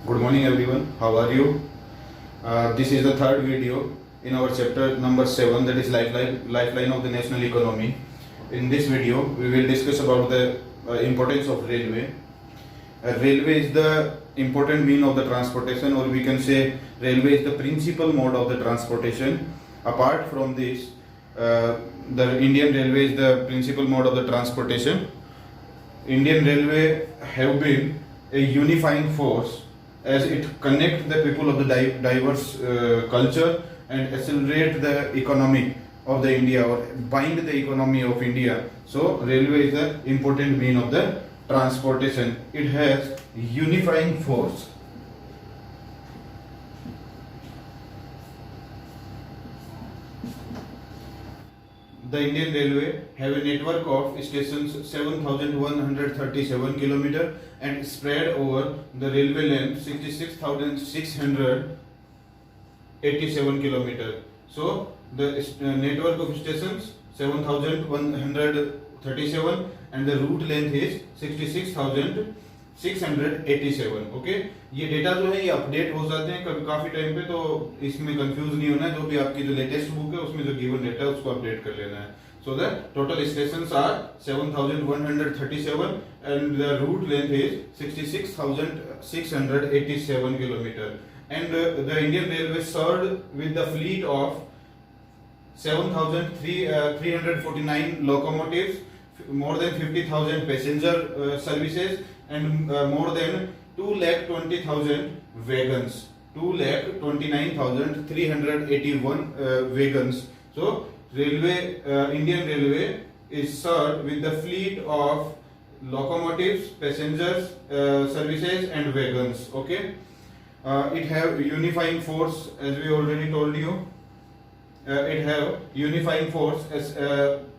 Good morning everyone. How are you? This is the third video in our chapter number 7, that is lifeline of the national economy. In this video we will discuss about the importance of railway. Railway is the important mean of the transportation, or we can say railway is the principal mode of the transportation. Apart from this, the Indian Railway is the principal mode of the transportation. Indian Railway have been a unifying force as it connect the people of the diverse culture and accelerate the economy of the India, or bind the economy of India. So railway is the important mean of the transportation. It has unifying force. The Indian Railway have a network of stations 7,137 km and spread over the railway length 66,687 km. So the network of stations 7,137 and the route length is 66,687. Okay, ये data जो है ये update हो जाते हैं कभी काफी time पे, तो इसमें कंफ्यूज नहीं होना है. जो भी आपकी जो लेटेस्ट बुक है उसमें जो गिवन डेटा है उसको अपडेट कर लेना है. So the total stations are 7,137 and the route length is 66,687 km. And the Indian Railway served with the fleet of 7,349 locomotives, more than 50,000 passenger services, and more than 2,20,000 wagons, 2,29,381 wagons. So Indian Railway is served with the fleet of locomotives, passengers, services and wagons. Okay, it have unifying force, as we already told you. It have unifying force as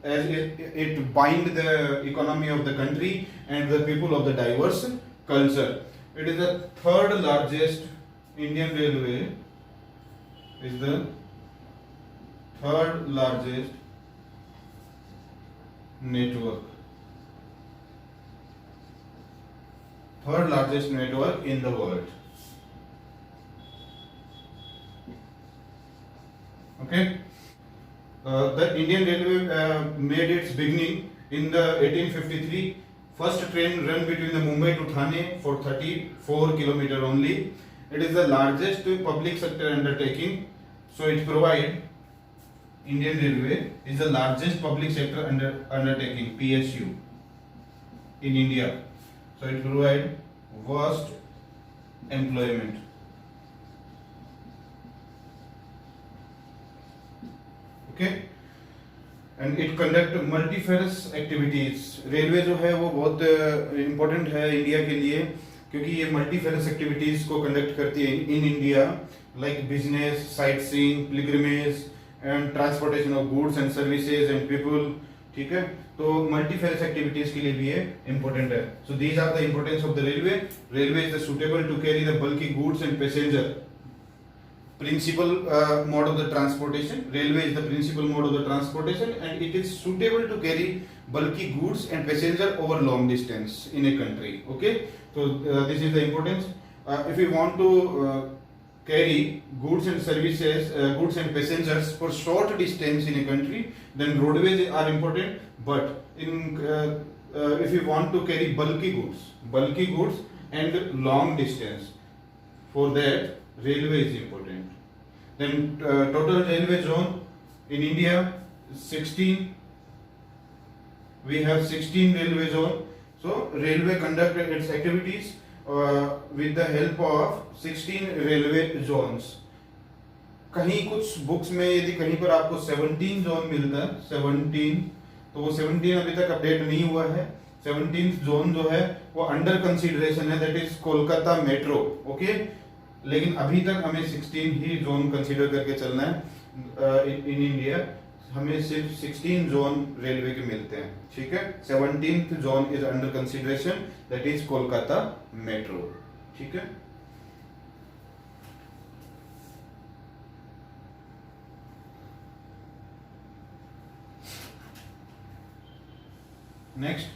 it bind the economy of the country and the people of the diverse culture. It is the third largest. Indian Railway is the third largest network. Third largest network in the world. Okay. The Indian Railway made its beginning in the 1853. First train run between the Mumbai to Thane for 34 km only. It is the largest public sector undertaking. So it provide, Indian Railway is the largest public sector undertaking, PSU, in India. So it provide vast employment. Okay, and it conduct multifarious activities. Railway जो है वो बहुत important है India के लिए, क्योंकि ये मल्टीफेरस activities को कंडक्ट करती है in India, like business, sight seeing, pilgrimage and transportation of goods and services and people. ठीक है, तो मल्टीफेरस एक्टिविटीज के लिए भी ये इंपॉर्टेंट है. So these are the importance of the railway. Railway is the suitable to carry the bulky goods and passenger. Principal mode of the transportation. Railway is the principal mode of the transportation and it is suitable to carry bulky goods and passenger over long distance in a country. Okay, so this is the importance. If we want to carry goods and services, goods and passengers for short distance in a country, then roadways are important. But in if we want to carry bulky goods and long distance, for that railway is important. Then total railway zone in India 16. We have 16 railway zone. So railway conduct its activities with the help of 16 railway zones. कहीं कुछ books में यदि कहीं पर आपको 17 zone मिलता है, 17, तो वो 17 अभी तक अपडेट नहीं हुआ है. 17th जोन जो है वो अंडर कंसीडरेशन है, that is Kolkata metro. Okay, लेकिन अभी तक हमें 16 ही जोन कंसीडर करके चलना है. इन इंडिया हमें सिर्फ 16 जोन रेलवे के मिलते हैं. ठीक है, 17th zone is under consideration, that is Kolkata metro. ठीक है, next,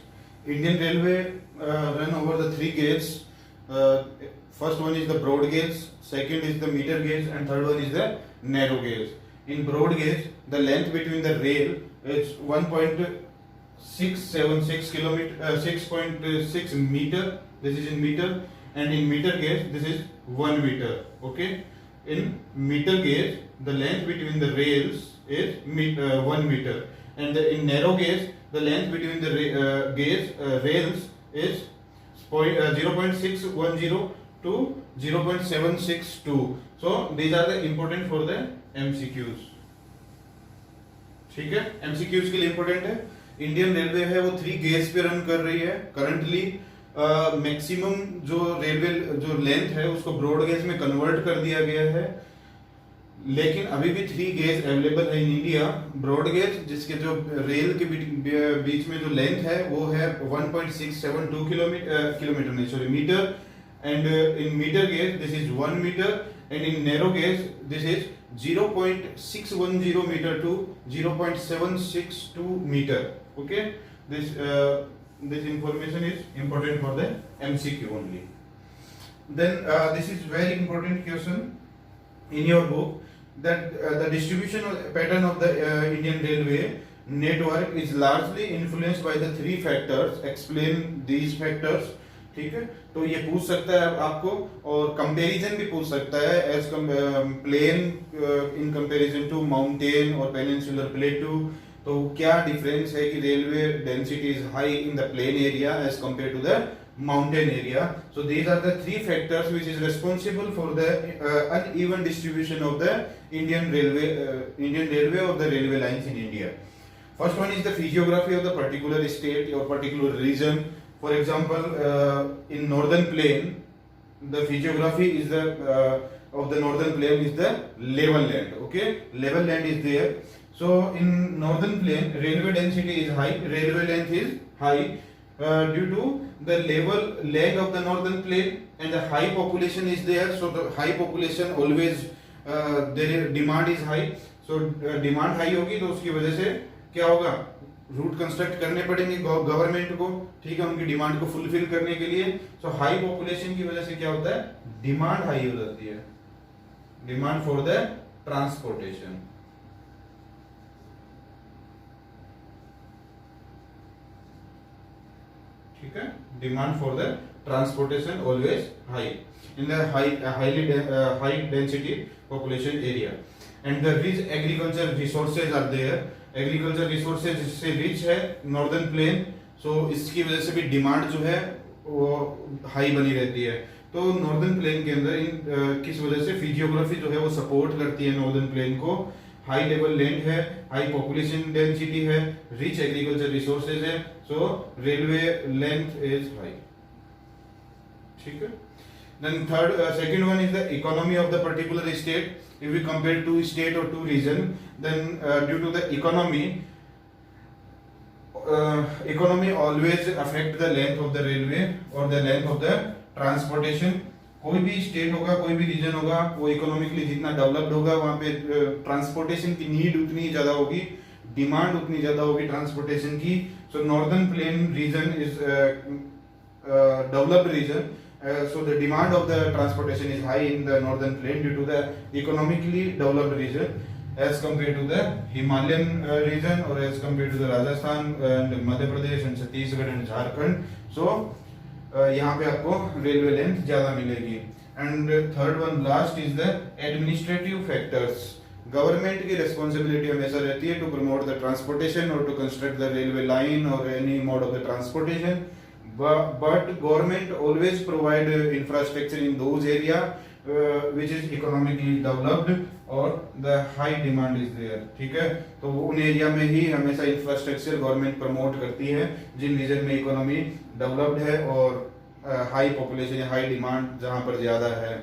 Indian Railway run over the three gauge First one is the broad gauge, second is the meter gauge, and third one is the narrow gauge. In broad gauge, the length between the rail is 1.676 kilometer, 6.6 meter. This is in meter, and in meter gauge, this is 1 meter. Okay. In meter gauge, the length between the rails is 1 meter, and in narrow gauge, the length between the rails is 0.610 to 0.762. So these are the important for the MCQs. ठीक है, MCQs के लिए important है. Indian railway है वो 3 gauge पे run कर रही है करंटली. मैक्सिमम जो रेलवे जो लेंथ है उसको ब्रॉड गेज में कन्वर्ट कर दिया गया है, लेकिन अभी भी 3 गेज अवेलेबल है इन इंडिया. ब्रॉड गेज जिसके जो रेल के बीच में जो लेंथ है वो है 1.672 किलोमीटर नहीं sorry metre, and in meter gauge this is 1 meter, and in narrow gauge this is 0.610 meter to 0.762 meter. Okay, this information is important for the MCQ only. Then this is very important question in your book, that the distribution pattern of the Indian Railway network is largely influenced by the 3 factors. Explain these factors. ठीक है, तो ये पूछ सकता है आपको, और comparison भी पूछ सकता है as plain in comparison to mountain और पेनिनसुलर प्लेटू. तो क्या डिफरेंस है कि railway density is high in the plain area as compare to the mountain area. So these are the 3 factors which is responsible for the uneven distribution of the Indian railway और the railway lines in India. First one is the physiography of the particular state और particular region. For example, in northern plain, the physiography is of the northern plain is the level land. Okay, level land is there. So in northern plain, railway density is high, railway length is high due to the level land of the northern plain, and the high population is there. So the high population always their demand is high. So demand high होगी तो उसकी वजह से क्या होगा, root construct करने पड़ेंगे government को. ठीक है, उनकी डिमांड को फुलफिल करने के लिए. सो हाई पॉपुलेशन की वजह से क्या होता है, डिमांड हाई हो जाती है, डिमांड फॉर द ट्रांसपोर्टेशन. ठीक है, demand for the transportation always high in the high density population area. And the rich agriculture resources are there. Agriculture resources इससे रिच है नॉर्दर्न प्लेन, सो इसकी वजह से भी डिमांड जो है वो हाई बनी रहती है. तो नॉर्दर्न प्लेन के अंदर किस वजह से फिजियोग्राफी जो है वो सपोर्ट करती है नॉर्दर्न प्लेन को. हाई लेवल लैंड है, हाई पॉपुलेशन डेंसिटी है, रिच एग्रीकल्चर रिसोर्सेज है, सो रेलवे लेंथ इज हाई. ठीक है. Then second one is the economy of the particular state. If we compare 2 state or 2 region, then due to the economy always affect the length of the railway or the length of the transportation. कोई भी state होगा, कोई भी reason होगा, वो economically जितना developed होगा वहाँ पे ट्रांसपोर्टेशन की नीड उतनी ज्यादा होगी, डिमांड उतनी ज्यादा होगी ट्रांसपोर्टेशन की. So northern plain region is developed region. So the demand of the transportation is high in the northern plain due to the economically developed region as compared to the Himalayan region or as compared to the Rajasthan and Madhya Pradesh and Chhattisgarh and Jharkhand. So यहाँ पे आपको railway length ज्यादा मिलेगी. And third one last is the administrative factors. Government की responsibility हमेशा रहती है to promote the transportation or to construct the railway line or any mode of the transportation. But government always provide infrastructure in those area which is economically developed or the high demand is there. ठीक है, तो उन area में ही हमेशा infrastructure government promote करती है जिन reason में economy developed है और हाई पॉपुलेशन या हाई डिमांड जहां पर ज्यादा है.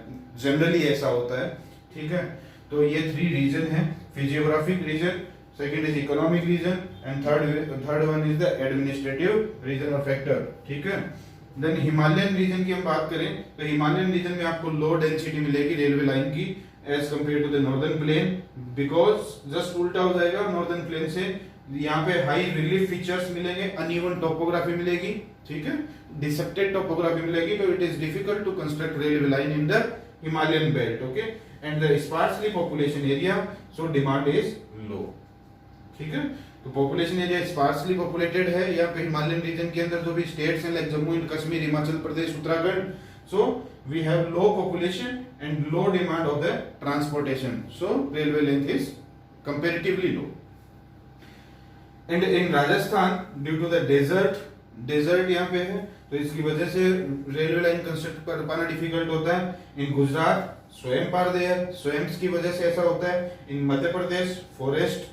जनरली ऐसा होता है. ठीक है, तो ये 3 रीजन है, physiographic region, second is economic region and third one is the administrative region और फैक्टर. ठीक है. देन हिमालयन रीजन की हम बात करें तो हिमालयन रीजन में आपको लो डेंसिटी मिलेगी रेलवे लाइन की as compare to the northern plain, because just उल्टा हो जाएगा. नॉर्दर्न प्लेन से यहाँ पे हाई रिलीफ फीचर्स मिलेंगे, अनइवन टोपोग्राफी मिलेगी, ठीक है, डिसेप्टेड टोपोग्राफी मिलेगी, तो it is difficult to construct railway line in the Himalayan belt, okay, and the sparsely population area, so demand is low, ठीक है। तो पॉपुलेशन एरिया स्पार्सली पॉपुलेटेड है यहाँ पे हिमालयन रीजन के अंदर जो भी स्टेट्स हैं like Jammu and Kashmir, Himachal Pradesh, Uttarakhand, so we have low population and low demand of the transportation, so railway length is comparatively low. And in Rajasthan due to the desert यहाँ पे है, तो इसकी वजह से रेलवे लाइन कंस्ट्रक्ट कर पाना डिफिकल्ट होता है। इन गुजरात स्वयं आर देयर, स्वयं की वजह से ऐसा होता है। इन Madhya Pradesh forest,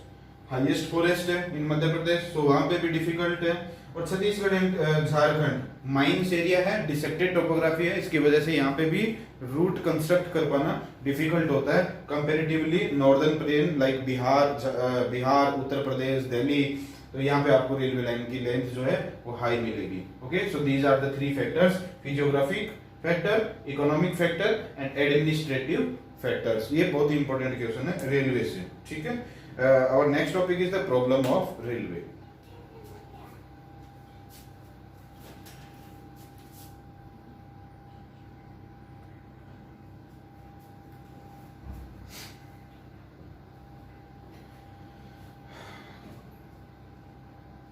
highest forest है इन मध्य प्रदेश, तो वहां पे भी डिफिकल्ट है। और Chhattisgarh and Jharkhand mines area है, डिसेप्टेड टोपोग्राफी है, इसकी वजह से यहाँ पे भी रूट कंस्ट्रक्ट कर पाना डिफिकल्ट होता है comparatively northern plain like Bihar, Uttar Pradesh, Delhi, तो यहाँ पे आपको रेलवे लाइन की लेंथ जो है वो हाई मिलेगी, okay. So these are the three factors, physiographic factor, economic factor and administrative factors. ये बहुत ही इंपॉर्टेंट क्वेश्चन है रेलवे से, ठीक है। Our next topic is the problem of railway.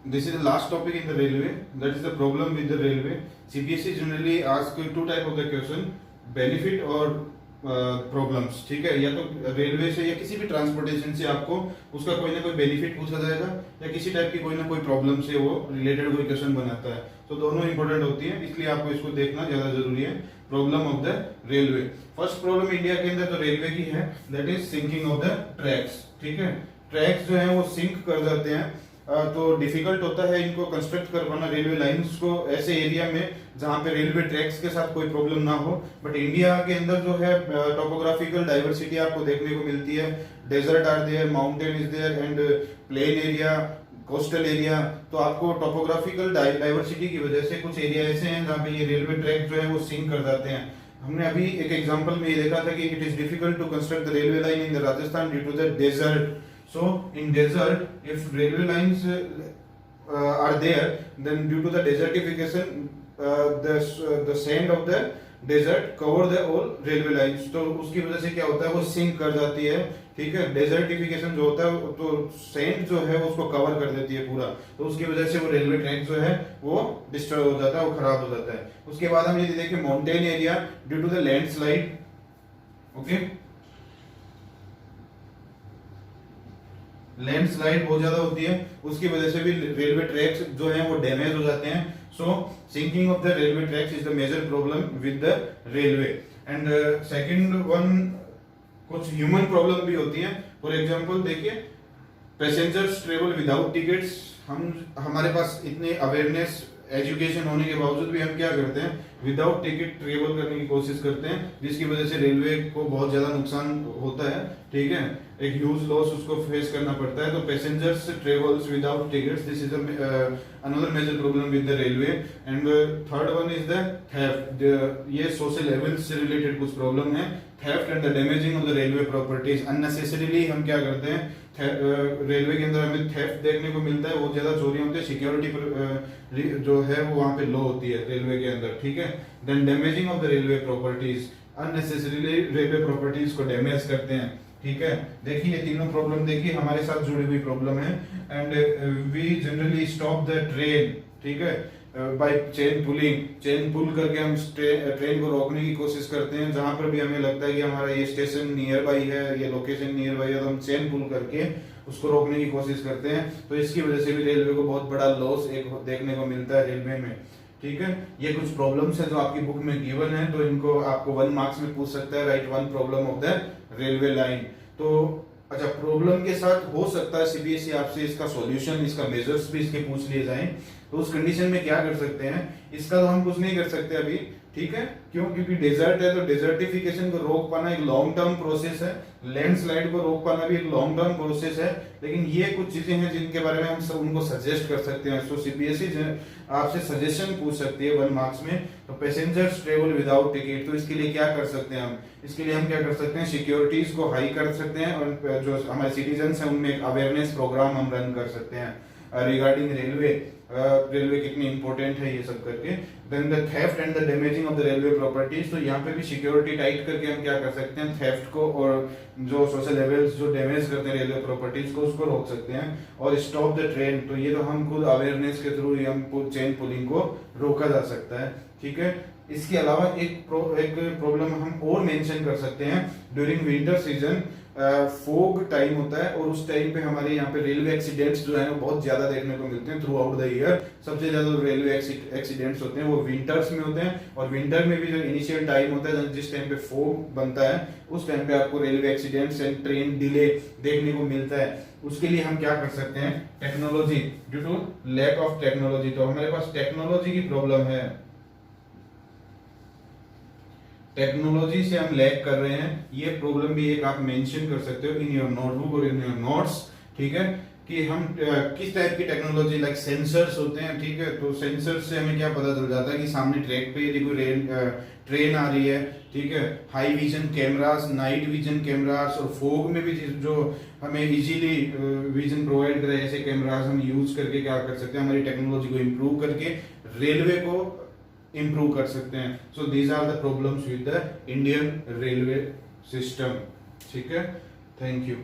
This is the last topic in the railway, that is the problem with the railway. CBSE generally ask two type of the question, benefit और problems, ठीक है। या तो railway से या किसी भी transportation से आपको उसका कोई ना कोई बेनिफिट पूछा जाएगा, या किसी टाइप की कोई ना कोई प्रॉब्लम से वो रिलेटेड कोई क्वेश्चन बनाता है, तो दोनों इंपॉर्टेंट होती है, इसलिए आपको इसको देखना ज्यादा जरूरी है। Problem of the railway, first problem India के अंदर तो रेलवे की है, that is sinking of the tracks, ठीक है। ट्रैक्स जो है वो सिंक कर जाते हैं, तो डिफिकल्ट होता है इनको कंस्ट्रक्ट कर पाना, रेलवे लाइंस को ऐसे एरिया में जहां पे रेलवे ट्रैक्स के साथ कोई प्रॉब्लम ना हो। बट इंडिया के अंदर जो है टोपोग्राफिकल डाइवर्सिटी आपको देखने को मिलती है, desert are there, mountain is there and plain area, coastal area, तो आपको टोपोग्राफिकल डाइवर्सिटी की वजह से कुछ एरिया ऐसे हैं जहाँ पे ये रेलवे ट्रैक जो है वो सिंक कर जाते हैं। हमने अभी एक एग्जांपल में ये देखा था कि it is difficult to construct the railway line in the Rajasthan due to the desert. So in desert, if railway lines are there, then due to the desertification, the sand of the desert cover the all railway lines. तो उसकी वजह से क्या होता है, वो sink कर जाती है, ठीक है। डेजर्टिफिकेशन जो होता है तो सैंड जो है उसको कवर कर देती है पूरा, तो उसकी वजह से वो रेलवे ट्रैक जो है वो डिस्ट्रॉय हो जाता है, वो खराब हो जाता है। उसके बाद हम ये देखें mountain area due to the landslide, okay, landslide बहुत ज्यादा होती है, उसकी वजह से भी रेलवे ट्रैक्स जो हैं वो डैमेज हो जाते हैं। So sinking of the railway tracks is the major problem with the railway. And second one, कुछ ह्यूमन प्रॉब्लम भी होती है। फॉर एग्जांपल देखिए, पैसेंजर्स ट्रेवल विदाउट टिकट्स, हमारे पास इतनी अवेयरनेस एजुकेशन होने के बावजूद भी हम क्या करते हैं, विदाउट टिकट ट्रेवल करने की कोशिश करते हैं, जिसकी वजह से रेलवे को बहुत ज्यादा नुकसान होता है, ठीक है, एक ह्यूज लॉस उसको फेस करना पड़ता है। तो passengers travels without tickets, this is another major problem with the railway. And third one is the theft, ये सोशल लेवल्स से रिलेटेड कुछ प्रॉब्लम है। Theft and the damaging of the railway properties, unnecessarily हम क्या करते हैं, railway के अंदर हमें थेफ्ट देखने को मिलता है, बहुत ज्यादा चोरी होती है, सिक्योरिटी जो है वो वहां पे लो होती है रेलवे के अंदर, ठीक है। Then damaging of the railway properties, unnecessarily railway properties को डैमेज करते हैं, ठीक है। देखिए ये तीनों प्रॉब्लम देखिए हमारे साथ जुड़ी हुई प्रॉब्लम है। And we generally stop the train, ठीक है, by chain pulling, chain pull करके हम ट्रेन को रोकने की कोशिश करते हैं, जहां पर भी हमें लगता है कि हमारा ये स्टेशन नियर बाई है, ये लोकेशन नियर बाई है, तो हम चेन पुल करके उसको रोकने की कोशिश करते हैं। तो इसकी वजह से भी रेलवे को बहुत बड़ा लॉस एक देखने को मिलता है रेलवे में, ठीक है। ये कुछ प्रॉब्लम्स है जो आपकी बुक में गिवन है, तो इनको आपको 1 मार्क्स में पूछ सकता है, right one problem of the railway line. तो अच्छा, प्रॉब्लम के साथ हो सकता है सीबीएसई आपसे इसका सॉल्यूशन, इसका मेजर्स भी इसके पूछ लिए जाएं, तो उस कंडीशन में क्या कर सकते हैं, इसका तो हम कुछ नहीं कर सकते अभी, ठीक है, क्यों? क्योंकि डेजर्ट है तो डेजर्टिफिकेशन को रोक पाना एक लॉन्ग टर्म प्रोसेस है, लैंडस्लाइड को रोक पाना भी एक लॉन्ग टर्म प्रोसेस है। लेकिन ये कुछ चीजें हैं जिनके बारे में हम सब उनको सजेस्ट कर सकते हैं। सो सीबीएसई आपसे सजेशन पूछ सकती है 1 मार्क्स में, तो पैसेंजर्स ट्रेवल विदाउट टिकट, तो इसके लिए क्या कर सकते हैं हम? इसके लिए हम क्या कर सकते हैं? सिक्योरिटीज को हाई कर सकते हैं और जो हमारे सिटीजन हैं उनमें एक अवेयरनेस प्रोग्राम हम रन कर सकते हैं रिगार्डिंग रेलवे, रेलवे कितनी इंपॉर्टेंट है ये सब करके। Then the theft and the damaging of the railway properties, तो यहाँ पे भी सिक्योरिटी टाइट करके हम क्या कर सकते हैं? थेफ्ट को और जो सोशल लेवल्स जो डैमेज करते हैं रेलवे प्रॉपर्टीज को, उसको रोक सकते हैं। और स्टॉप द ट्रेन, तो ये तो हम खुद अवेयरनेस के थ्रू हम चेन पुलिंग को रोका जा सकता है, ठीक है। इसके अलावा एक प्रॉब्लम हम और मेंशन कर सकते हैं, during winter season fog time होता है और उस टाइम पे हमारे यहाँ पे रेलवे एक्सीडेंट्स जो है वो बहुत ज्यादा देखने को मिलते हैं थ्रू आउट द ईयर। सबसे ज्यादा रेलवे एक्सीडेंट्स होते हैं वो विंटर्स में होते हैं, और विंटर में भी जो इनिशियल टाइम होता है जिस टाइम पे फोग बनता है उस टाइम पे आपको railway accidents and train delay देखने को मिलता है। उसके लिए हम क्या कर सकते हैं? Technology, due to lack of technology, तो हमारे पास टेक्नोलॉजी की प्रॉब्लम है, टेक्नोलॉजी से हम लैग कर रहे हैं, ये प्रॉब्लम भी एक आप मेंशन कर सकते हो इन योर नोटबुक और इन योर नोट्स, ठीक है। कि हम किस टाइप की टेक्नोलॉजी, लाइक सेंसर्स होते हैं, ठीक है। तो सेंसर्स से हमें क्या पता चल जाता है कि सामने ट्रैक पे यदि कोई ट्रेन आ रही है, ठीक है। High vision cameras, night vision cameras, और फोग में भी जो हमें इजीली विजन प्रोवाइड करे ऐसे कैमरास हम यूज करके क्या कर सकते हैं? हमारी टेक्नोलॉजी को इम्प्रूव करके रेलवे को इम्प्रूव कर सकते हैं। So these are the problems with the Indian railway system, ठीक है। Thank you.